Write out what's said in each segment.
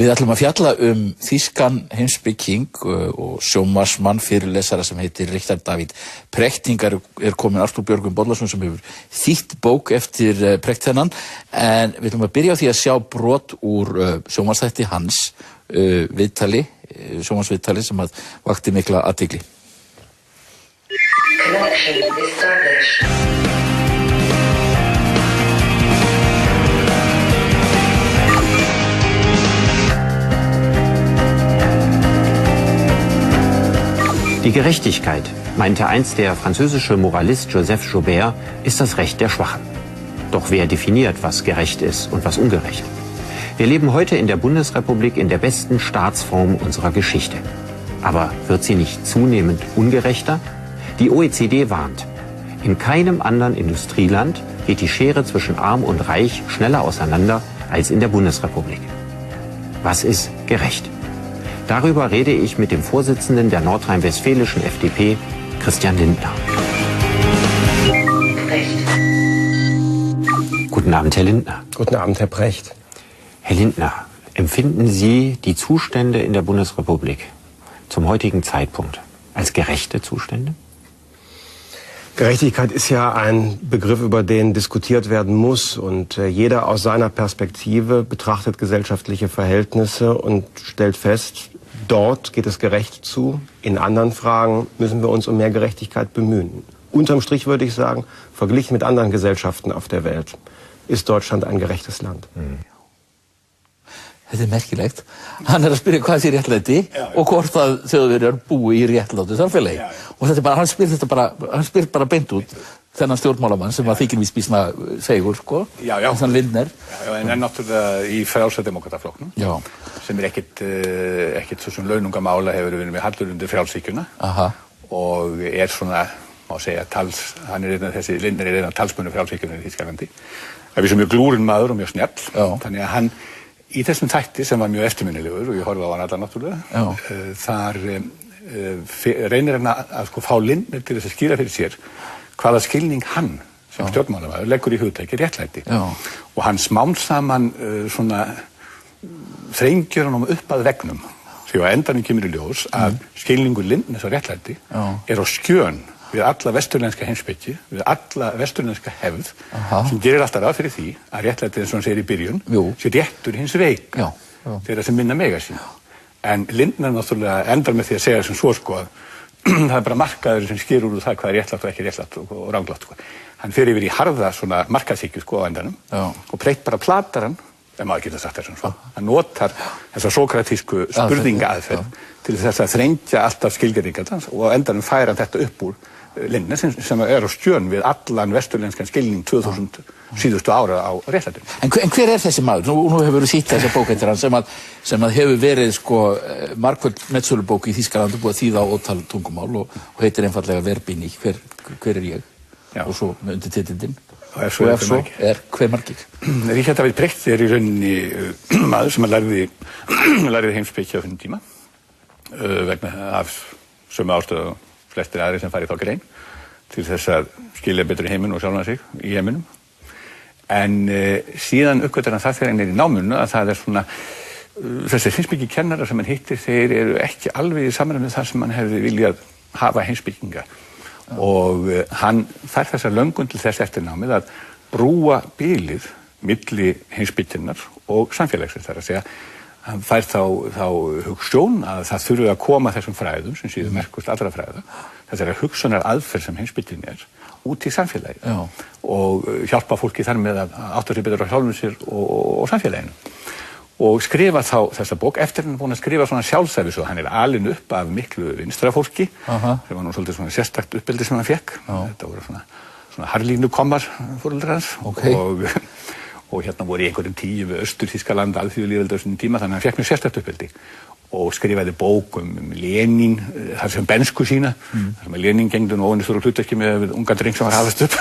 Við ætlum að fjalla þýskan heimspeking og sjónvarpsmann fyrirlesara sem heitir Richard David Precht. Hingað er komin Arthúr Björgvin Bollason sem hefur þýtt bók eftir Precht þennan. En við ætlum að byrja á því að sjá brot úr sjónvarpsþætti hans, sjónvarpsviðtali sem að vakti mikla athygli. Connection established. Die Gerechtigkeit, meinte einst der französische Moralist Joseph Joubert, ist das Recht der Schwachen. Doch wer definiert, was gerecht ist und was ungerecht? Wir leben heute in der Bundesrepublik in der besten Staatsform unserer Geschichte. Aber wird sie nicht zunehmend ungerechter? Die OECD warnt. In keinem anderen Industrieland geht die Schere zwischen Arm und Reich schneller auseinander als in der Bundesrepublik. Was ist gerecht? Darüber rede ich mit dem Vorsitzenden der nordrhein-westfälischen FDP, Christian Lindner. Guten Abend, Herr Lindner. Guten Abend, Herr Precht. Herr Lindner, empfinden Sie die Zustände in der Bundesrepublik zum heutigen Zeitpunkt als gerechte Zustände? Gerechtigkeit ist ja ein Begriff, über den diskutiert werden muss. Und jeder aus seiner Perspektive betrachtet gesellschaftliche Verhältnisse und stellt fest, dort geht es gerecht zu. In anderen Fragen müssen wir uns um mehr Gerechtigkeit bemühen. Unterm Strich würde ich sagen, verglichen mit anderen Gesellschaften auf der Welt, ist Deutschland ein gerechtes Land. Þetta merkilegt. Hann að spyrja hvað sé réttlæti og hvort að Þjóðverjar búi í réttlátu samfélagi. Og þetta bara, hann spyr bara beint út þennan stjórnmálamann sem að þykir víst býsna segur, sko. Þann Lindner. Já, en náttúrulega í frjálsa demokrataflokknum. Já. Sem ekkert svo sem launungamála hefur verið með hallur undir frjálsíkjuna. Aha. Og svona, má segja, þessi Lindner er einn af talsmönnum frjálsíkjunnar í Þýskalandi. Það er mjög glúrin maður og mjög snjall. Þannig að hann í þessum þætti sem var mjög eftirminnilegur og ég horfði á hann allan náttúrulega, þar reynir hann að fá Lindner til þess að skýra fyrir sér hvaða skilning hann sem stjórnmálamaður leggur í hugtæki réttlæti. Og hann smám saman svona þrengjur hann upp að veggnum því að endanum kemur í ljós að skilningur Lindners á réttlæti er á skjön við alla vesturlenska heimspeki, við alla vesturlenska hefð sem gerir alltaf ráð fyrir því að réttlætið eins og hann segir í byrjun sé réttur hins veika þeirra sem minna mega sín. En Lindner náttúrulega endar með því að segja sem svo sko að það er bara markaður sem skýr úr það hvað er réttlátt og ekki réttlátt og ranglátt sko. Hann fer yfir í harða svona markaðshyggju sko á endanum og Precht bara platar hann, ef maður getur sagt þessum svo. Hann notar þessa sókratísku spurningaaðferð til þess að þrengja alltaf skilgreiningarnar og á endanum færa hann þetta upp úr Lindner sem er á skjön við allan vesturlenskan skilning 2000 síðustu ára á réttlætinu. En hver er þessi maður? Nú hefur við sýtt þessa bók eftir hann sem að hefur verið sko margföld metsölubók í Þýskalandi búið að þýða á ótal tungumál og heitir einfallega Verbini, hver er ég? Já. Og svo með undir titillinn. Og ef svo er hver margir? Richard David Precht er í rauninni maður sem lærði heimspeki á þessum tíma vegna af sömu ástæðu flestir aðrir sem fari þá grein til þess að skilja betur í heiminn og sjálfan sig í heiminum. En síðan uppgötar hann það þegar hann er í náminu að það er svona þessi heimspekikennara sem hann hittir, þeir eru ekki alveg í samræmi með það sem hann hefði viljað hafa heimspekinga. Og hann fær þessa löngun til þess eftir námið að brúa bilið milli heimspekinnar og samfélagsins, þar að segja hann fær þá hugsjón að það þurfi að koma þessum fræðum sem síður merkust allra fræða, þessari hugsunar aðferð sem heimspekin er út í samfélagið og hjálpa fólki þar með að átta sig betur á sjálfum sér og samfélaginu. Og skrifa þá þessa bók eftir hann búinn að skrifa svona sjálfsævisögu. Hann er alinn upp af miklu vinstra fólki sem var nú svolítið svona sérstakt uppeldi sem hann fekk. Þetta voru svona harlínukommar foreldrar hans og hérna voru í einhverjum 10 við Austur-Þýskaland alþýðulýðveldi á þessum tíma, þannig að hann fekk mjög sérstakt uppeldi og skrifaði bók Lenin, þar sem bensku sína, þar sem Lenin gengdi nú ofan í stóru hlutverki með ungan dreng sem var hafast upp.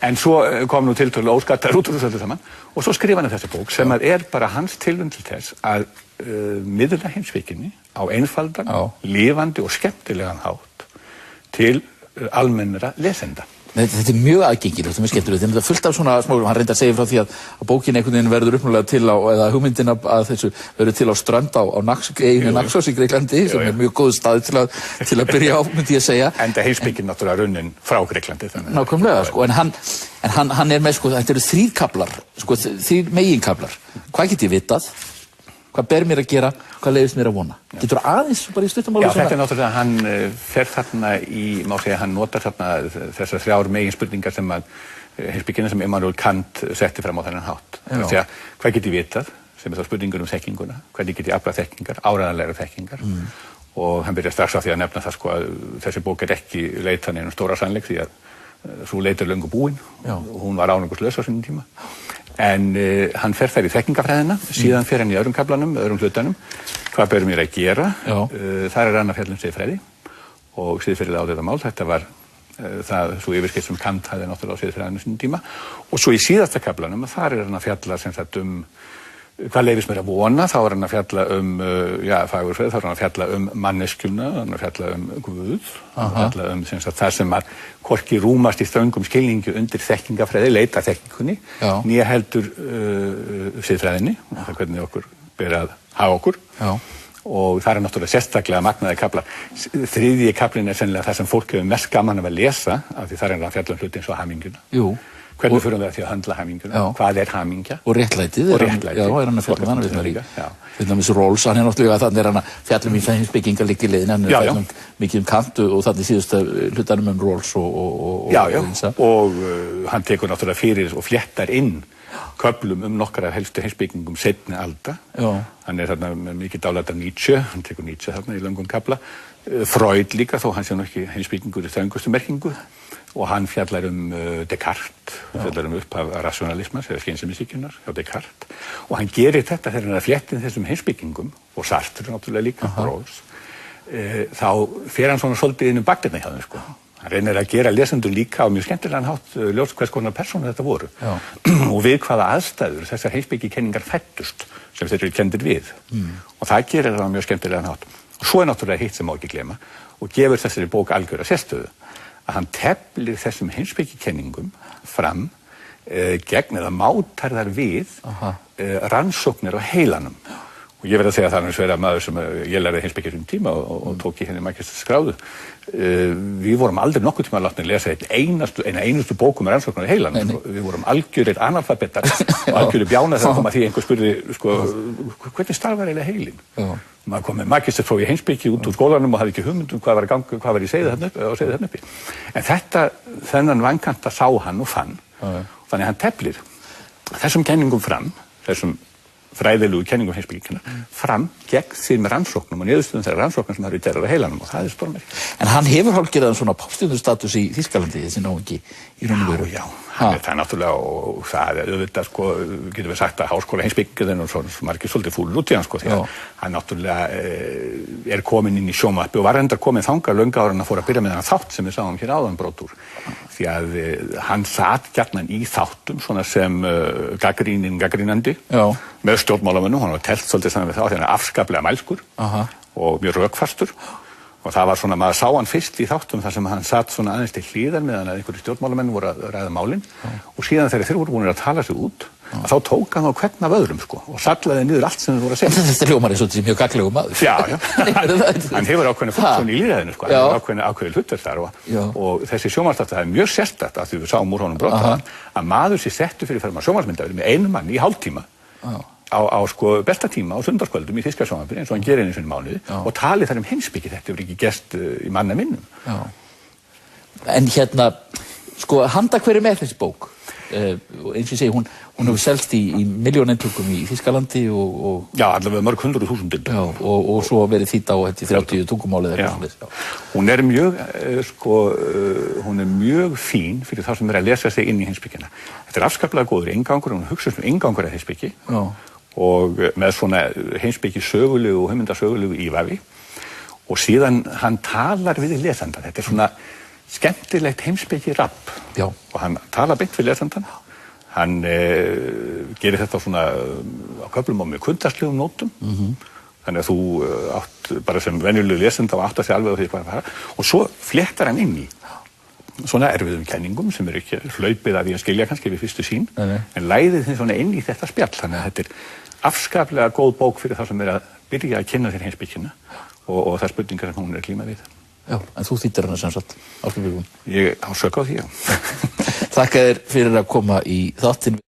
En svo kom nú tiltölulega óskattar út úr þessu saman og svo skrifaði hann þessi bók sem er bara hans tilraun til þess að miðla heimspekinni á einfaldan, lifandi og skemmtilegan hátt til almennra lesenda. Þetta mjög aðgengilegt, þetta skemmtilegt. Þetta fullt af svona smá, hann reyndar að segja frá því að bókin einhvern veginn verður uppnálega til á, eða hugmyndin að þessu verður til á strönd á Naxos í Greiklandi, sem mjög góð stað til að byrja á, myndi ég segja. Enda heimspekin náttúrulega runnin frá Greiklandi. Nákvæmlega, sko, en hann er með, sko, þetta eru 3 kaflar, sko, 3 meginkaflar. Hvað get ég vitað? Hvað ber mér að gera, hvað leiðist mér að vona? Getur aðeins bara í stuttumáli? Já, þetta náttúrulega, hann fer þarna má segja, hann notar þarna þessar 3 meginspurningar sem að heimspekina sem Immanuel Kant setti fram á þennan hátt. Það segja, hvað get ég vitað, sem þá spurningur þekkinguna, hvernig get ég aflað þekkingar, áreiðanlegar þekkingar, og hann byrjar strax á því að nefna það, sko, að þessi bók ekki leita neinum stóra sannleik, því að sú leit löngu búin, og hún var ánægjuslaus á sínum tíma. En hann fer þær í þekkingafræðina, síðan fer hann í öðrum kaflanum, öðrum hlutanum, hvað ber mér að gera. Þar er hann að fjalla siðfræði og siðferðilega álitamál. Þetta var það svo yfirskrift sem Kant hafði náttúrulega á siðfræðinu sínum tíma. Og svo í síðasta kaflanum, þar er hann að fjalla sem sagt hvað leyfist mér að vona, þá er hann að fjalla fagurfræði, þá er hann að fjalla manneskjuna, hann að fjalla Guð, fjalla sem sagt það sem að hvorki rúmast í ströngum skilningi undir þekkingafræði, leita þekkingunni, né heldur siðfræðinni, og það hvernig okkur ber að hafa okkur. Og það er náttúrulega sérstaklega magnaði kaflar. 3. kaflinn er sennilega það sem fólk hefur mest gaman af að lesa, af því þar er hann að fjalla hluti eins og hamingjuna. Hvernig fyrir við að því að höndla haminguna? Hvað er hamingja? Og réttlætið. Já, er hann að fjalla hann við það líka. Til dæmis Rawls, hann er náttúrulega, þannig er hann að fjalla í heimspekinga líka í leiðin, hann er fjalla mikið Kant og þannig síðustu hlutanum Rawls og hann tekur náttúrulega fyrir og fléttar inn köflum nokkra af helstu heimspekingum seinni alda. Hann er þarna með mikið dálæti af Nietzsche, hann tekur Nietzsche þarna í löngum kafla. Freud líka, þó hann sé nú ekki heimspekingur í þröngustu merkingu. Og hann fjallar Descartes, fjallar upphaf rationalismans eða skynsemishyggjunnar hjá Descartes. Og hann gerir þetta þegar hann er að flétta inn þessum heimspekingum, og Sartre náttúrulega líka, Rawls, þá fer hann svona svolítið inn bakdyrna hjá þeim, sko. Hann reynir að gera lesendur líka á mjög skemmtilegan hátt ljós hvers konar persónu þetta voru. Og við hvaða aðstæður þessar heimspekikenningar fæddust sem þeir eru kenndir við. Og það gerir það á mjög skemmtilegan hátt. Og svo er náttúrulega hitt sem má ekki gleyma og gefur þessari bók algjöra sérstöðu, að hann teflir þessum heimspekikenningum fram gegn eða mátar þar við rannsóknir á heilanum. Og ég verð að segja að það er sverða maður sem ég lærði heimspeki tíma og tók í henni magisterskráðu. Við vorum aldrei nokkuð tíma að láta lesa eina einustu bókum rannsóknar á heilanum. Við vorum algjörir analfabetar og algjörir bjánar þegar kom að því einhver spurði, sko, hvernig starfar eiginlega heilinn? Maður kom með magisterpróf í heimspeki út úr skólanum og hafði ekki hugmynd hvað var í gangi, hvað var í seiði þarna uppi. En þennan vankanta sá hann og fann. Þannig hann teflir þessum kenningum fram, þessum fræðilegu kenningum heimspekinnar, fram gegn þeim rannsóknum og niðurstöðum þeirra rannsóknum sem það eru gerðar á heilanum, og það er stórmerkilegt. En hann hefur hálfgerðan svona poppstjörnustatus í Þýskalandi, þessi náungi í raun og veru. Já, hann er það náttúrulega, og það er auðvitað, sko, getur við sagt að háskóla heimspekingar og svo margir svolítið fúlir út í hann, sko, því að hann náttúrulega er komin inn í sjónvarpi og var reyndar komin þangað löngu áður en að fór að byrja með þennan þátt sem við sáum hér áðan brot úr. Því að hann sat gjarnan í þáttum svona sem gagnrýnandi með stjórnmálamönnum, hann var telt svolítið saman við þá því hann er afskaplega mælskur og mjög rökfastur, og það var svona, maður sá hann fyrst í þáttum þar sem hann satt svona aðeins til hliðar meðan að einhverju stjórnmálamenn voru að ræða málin, og síðan þegar þeir voru búin að tala sig út, að þá tók hann á hvern af öðrum, sko, og sallaði niður allt sem þeir voru að segja. Þetta hljómar eins og þessi mjög gagnlegu maður. Já, hann hefur ákveðna funktion í lýðræðinu, sko, hann hefur ákveðið hlutverk þar, og þessi sjónvarpsþáttur, það er mjög sérstakt að því við sáum úr honum brot að maður sé settur fyrir ferma sjónvarpsmyndavél með einum mann í hálftíma á sko besta tíma á sundarskvöldum í þýska sjónvarpi eins og hann gerir einu sinni í mánuði og tali þar heimspeki, þetta hefur ekki gerst í manna minnum. En hérna, sko, handa hverju með þessi bók? Eins og ég segi, hún hefur selst í milljóneintökum í Þýskalandi og já, allavega mörg 100.000 og svo verið þýdd á 30 tungumálið eða eitthvað. Hún er mjög hún er mjög fín fyrir þá sem er að lesa sig inn í heimspekina. Þetta er afskaplega góður inngangur, hún hugsar sem inngangur að heimspeki og með svona heimspeki sögulegu og hugmyndasögulegu ívafi, og síðan hann talar við lesanda. Þetta er svona skemmtilegt heimspeki rapp og hann talar beint við lesandan. Hann gerir þetta svona á köflum og með kundarslegum nótum, þannig að þú átt bara sem venjulegu lesanda og átt að segja alveg á því hvað það fara, og svo fléttar hann inn í svona erfiðum kenningum sem eru ekki hlaupið af því að skilja kannski við fyrstu sýn, Nei. en læðið þeim svona inn í þetta spjall, þannig að þetta er afskaplega góð bók fyrir þá sem er að byrja að kynna sér heimspekina og það spurningar sem hún er að glíma við. Já, en þú þýddir hana sem sagt, Ásgeir Björgvin. Ég á sök á því, já. Þakka þér fyrir að koma í þáttinn.